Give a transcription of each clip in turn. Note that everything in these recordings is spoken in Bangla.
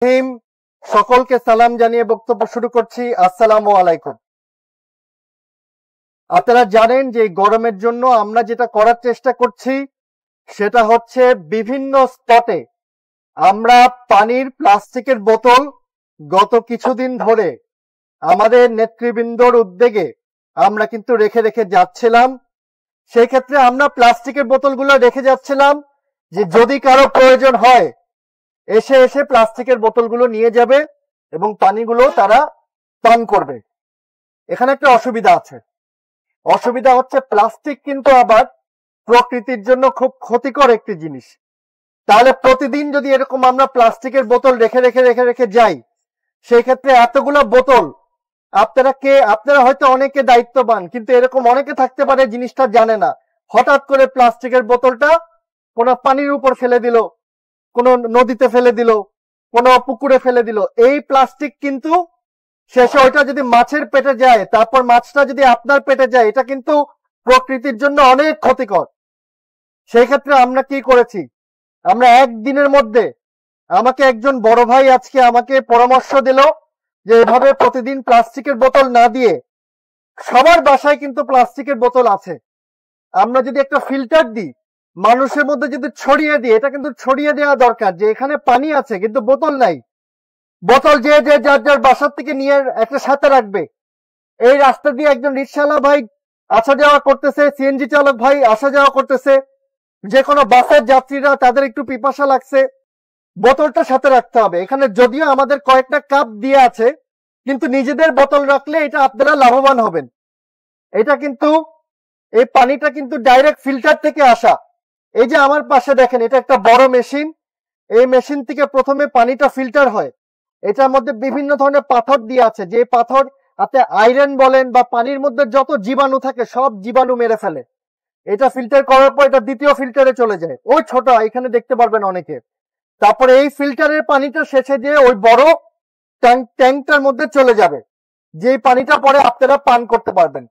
রহিম, সকলকে সালাম জানিয়ে বক্তব্য শুরু করছি। আসসালামু আলাইকুম। আপনারা জানেন যে গরমের জন্য আমরা যেটা করার চেষ্টা করছি সেটা হচ্ছে বিভিন্ন স্পটে আমরা পানির প্লাস্টিকের বোতল গত কিছুদিন ধরে আমাদের নেতৃবৃন্দর উদ্যোগে আমরা কিন্তু রেখে রেখে যাচ্ছিলাম। সেই ক্ষেত্রে আমরা প্লাস্টিকের বোতলগুলো রেখে যাচ্ছিলাম যে যদি কারো প্রয়োজন হয় এসে এসে প্লাস্টিকের বোতলগুলো নিয়ে যাবে এবং পানিগুলো তারা পান করবে। এখানে একটা অসুবিধা আছে। অসুবিধা হচ্ছে প্লাস্টিক কিন্তু আবার প্রকৃতির জন্য খুব ক্ষতিকর একটি জিনিস। তাহলে প্রতিদিন যদি এরকম আমরা প্লাস্টিকের বোতল রেখে রেখে রেখে রেখে যাই, সেই ক্ষেত্রে এতগুলো বোতল আপনারা হয়তো অনেকে দায়িত্ববান, কিন্তু এরকম অনেকে থাকতে পারে জিনিসটা জানে না। হঠাৎ করে প্লাস্টিকের বোতলটা কোনো পানির উপর ফেলে দিল, কোনো নদীতে ফেলে দিল, কোনো পুকুরে ফেলে দিল। এই প্লাস্টিক কিন্তু শেষে ওইটা যদি মাছের পেটে যায়, তারপর মাছটা যদি আপনার পেটে যায়, এটা কিন্তু প্রকৃতির জন্য অনেক ক্ষতিকর। সেই ক্ষেত্রে আমরা কি করেছি, আমরা একদিনের মধ্যে আমাকে একজন বড় ভাই আজকে আমাকে পরামর্শ দিল যে এভাবে প্রতিদিন প্লাস্টিকের বোতল না দিয়ে, সবার বাসায় কিন্তু প্লাস্টিকের বোতল আছে, আমরা যদি একটা ফিল্টার দিই, মানুষের মধ্যে যদি ছড়িয়ে দিই, এটা কিন্তু ছড়িয়ে দেওয়া দরকার যে এখানে পানি আছে কিন্তু বোতল নাই। বোতল যে যে যার যার বাসার থেকে নিয়ে একটা সাথে রাখবে। এই রাস্তা দিয়ে একজন রিক্সাওয়ালা ভাই আসা যাওয়া করতেছে, সিএনজি চালক ভাই আসা যাওয়া করতেছে, যে কোনো বাসের যাত্রীরা তাদের একটু পিপাসা লাগছে, বোতলটা সাথে রাখতে হবে। এখানে যদিও আমাদের কয়েকটা কাপ দিয়ে আছে, কিন্তু নিজেদের বোতল রাখলে এটা আপনারা লাভবান হবেন। এটা কিন্তু এই পানিটা কিন্তু ডাইরেক্ট ফিল্টার থেকে আসা। এই যে আমার পাশে দেখেন, এটা একটা বড় মেশিন। এই মেশিন থেকে প্রথমে পানিটা ফিল্টার হয়। এটার মধ্যে বিভিন্ন ধরনের পাথর দিয়ে আছে, যে পাথর আপনি আয়রন বলেন বা পানির মধ্যে যত জীবাণু থাকে সব জীবাণু মেরে ফেলে। এটা ফিল্টার করার পর এটা দ্বিতীয় ফিল্টারে চলে যায়, ওই ছোট এখানে দেখতে পারবেন অনেকে। তারপরে এই ফিল্টারের পানিটা শেষে যে ওই বড় ট্যাঙ্কটার মধ্যে চলে যাবে, যে পানিটা পরে আপনারা পান করতে পারবেন।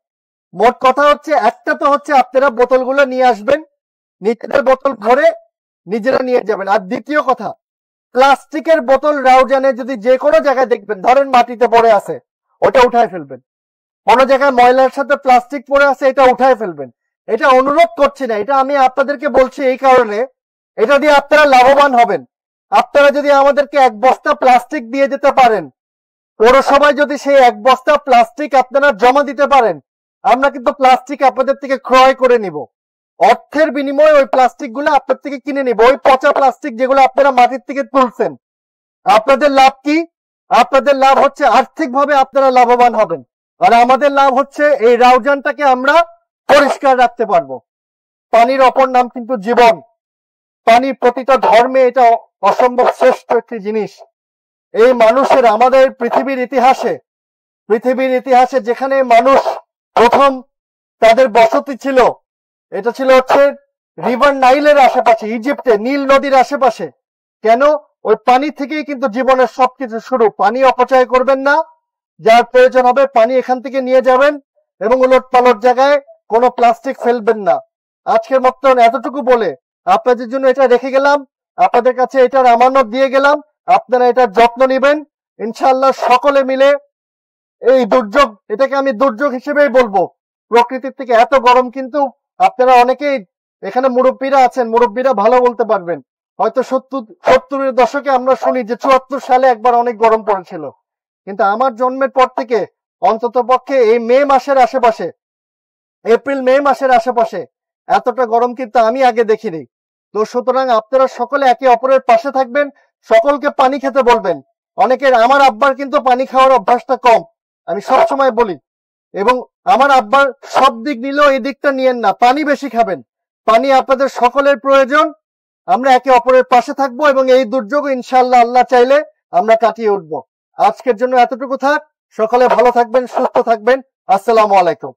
মোট কথা হচ্ছে, একটা তো হচ্ছে আপনারা বোতলগুলো নিয়ে আসবেন, নিজেদের বোতল ভরে নিজেরা নিয়ে যাবেন। আর দ্বিতীয় কথা, প্লাস্টিকের বোতল রাউজানে যদি যে কোনো জায়গায় দেখবেন, ধরেন মাটিতে পড়ে আছে, ওটা উঠায় ফেলবেন। কোনো জায়গায় ময়লার সাথে প্লাস্টিক পড়ে আছে, এটা উঠায় ফেলবেন। এটা অনুরোধ করছি না, এটা আমি আপনাদেরকে বলছি এই কারণে, এটা দিয়ে আপনারা লাভবান হবেন। আপনারা যদি আমাদেরকে এক বস্তা প্লাস্টিক দিয়ে যেতে পারেন, পৌরসভায় যদি সেই এক বস্তা প্লাস্টিক আপনারা জমা দিতে পারেন, আমরা কিন্তু প্লাস্টিক আপনাদের থেকে ক্রয় করে নিব। অর্থের বিনিময়ে ওই প্লাস্টিক গুলো আপনার থেকে কিনে নিব, ওই পচা প্লাস্টিক যেগুলো আপনারা মাটির থেকে তুলছেন। আপনাদের লাভ কি? আপনাদের লাভ হচ্ছে আর্থিকভাবে আপনারা লাভবান হবেন, আর আমাদের লাভ হচ্ছে এই রাউজানটাকে আমরা পরিষ্কার রাখতে পারবো। পানির অপর নাম কিন্তু জীবন। পানি প্রতিটা ধর্মে এটা অসম্ভব শ্রেষ্ঠ একটি জিনিস। এই মানুষের আমাদের পৃথিবীর ইতিহাসে যেখানে মানুষ প্রথম তাদের বসতি ছিল, এটা ছিল হচ্ছে রিভার নাইলের আশেপাশে, ইজিপ্টে নীল নদীর আশেপাশে। কেন? ওই পানি থেকেই কিন্তু জীবনের সবকিছু শুরু। পানি অপচয় করবেন না, যার প্রয়োজন হবে পানি এখান থেকে নিয়ে যাবেন, এবং উলট পালট জায়গায় কোনো প্লাস্টিক ফেলবেন না। আজকের মতন এতটুকু বলে আপনাদের জন্য এটা রেখে গেলাম, আপনাদের কাছে এটার আমানত দিয়ে গেলাম। আপনারা এটার যত্ন নেবেন ইনশাআল্লাহ। সকলে মিলে এই দুর্যোগ, এটাকে আমি দুর্যোগ হিসেবেই বলবো। প্রকৃতির থেকে এত গরম কিন্তু আপনারা অনেকেই এখানে মুরব্বীরা আছেন, মুরব্বীরা ভালো বলতে পারবেন। হয়তো 70-এর দশকে আমরা শুনি যে 74 সালে একবার অনেক গরম পড়েছিল, কিন্তু আমার জন্মের পর থেকে অন্তত পক্ষে এই মে মাসের আশেপাশে, এপ্রিল মে মাসের আশেপাশে এতটা গরম কিন্তু আমি আগে দেখিনি। তো সুতরাং আপনারা সকলে একে অপরের পাশে থাকবেন, সকলকে পানি খেতে বলবেন। অনেকের, আমার আব্বার কিন্তু পানি খাওয়ার অভ্যাসটা কম, আমি সবসময় বলি, এবং আমার আব্বার সব দিক নিলেও এই দিকটা নিয়েন না, পানি বেশি খাবেন। পানি আপনাদের সকলের প্রয়োজন। আমরা একে অপরের পাশে থাকবো এবং এই দুর্যোগ ইনশাআল্লাহ আল্লাহ চাইলে আমরা কাটিয়ে উঠবো। আজকের জন্য এতটুকু থাক। সকলে ভালো থাকবেন, সুস্থ থাকবেন। আসসালামু আলাইকুম।